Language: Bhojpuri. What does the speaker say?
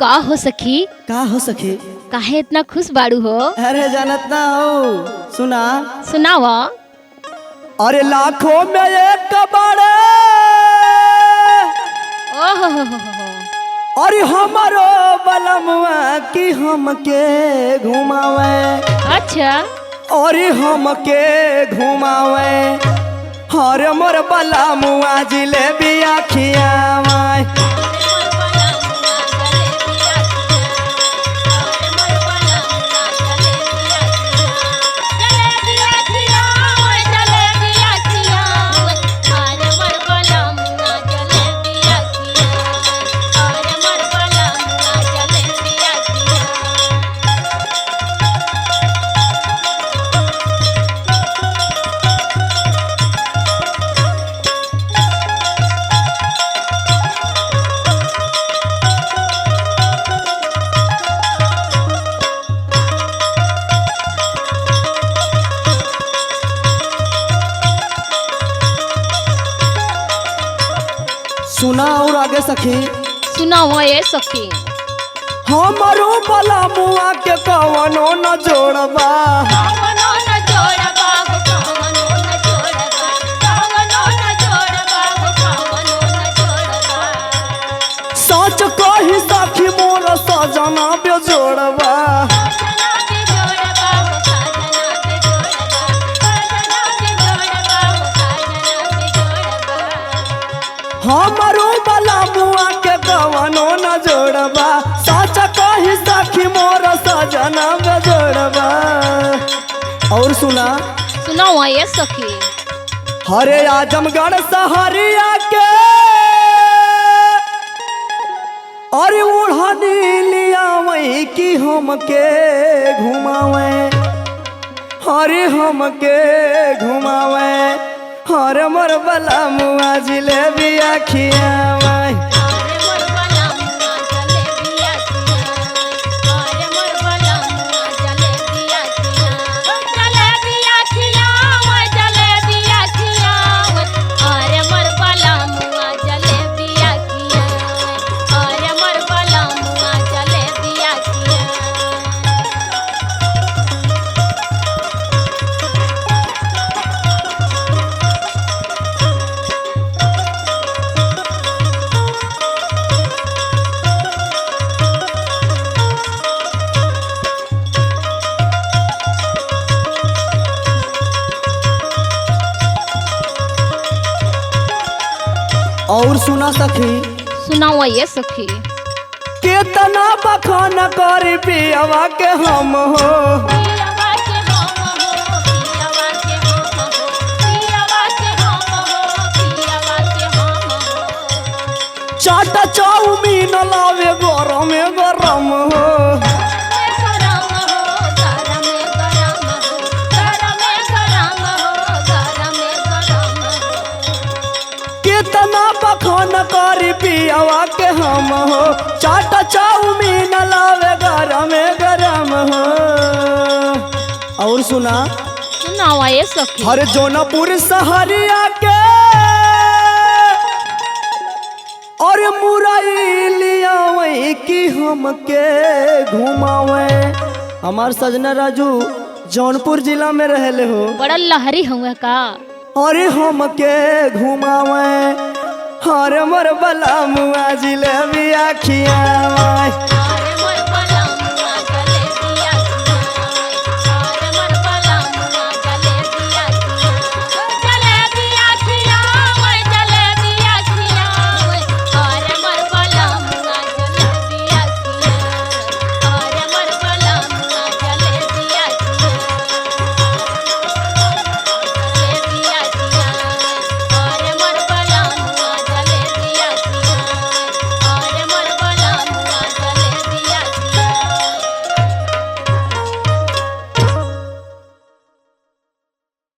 का हो सखी? का हो सखी? काहे इतना खुश बाड़ू हो? अरे जानत ना हो, सुना सुनावा। अरे लाखों में एक बड़े ओहो हो। अरे हमारो बलमुआ की हमके घुमावे। अच्छा अरे हमके घुमावे हर मोर बलमुआ जिलेबिया खियावे। सुना और आगे सखी। सुनावा ये सखी। हमारो बलमुआ के कवनो न जोड़बा। सच कही सखी मोर सजना बेजोड़बा। हमारो बलमुआ के कवनो न जोड़बा। सच कही सखी मोर सजना बेजोड़बा। और सुना सुनावा ये सखी। हरे आजमगढ़ सहरिया के अरे ओढ़नी लिया वही की हमके घुमावे। हरे हमके घुमावे हर मोर बलमुआ जिलेबिया खियावे। और सुना सखी। सुनावा ये सखी। केतना बखान कर पियवा के हम हो। चाट चाउमीन लावे गरम गरम हो। केतना बखान कर पियवा के हम हो। चाट चाउमीन लावे गरम गरम हो। और सुना सुनावा ये सखी। हर जौनपुर सहरिया के और मुरई लिया वही की हमके घुमावे। हमार सजना राजू जौनपुर जिला में रहले हो। बड़ा लहरी हुआ का। अरे हमके घुमावे हर मोर बलमुआ जिलेबिया खियावे।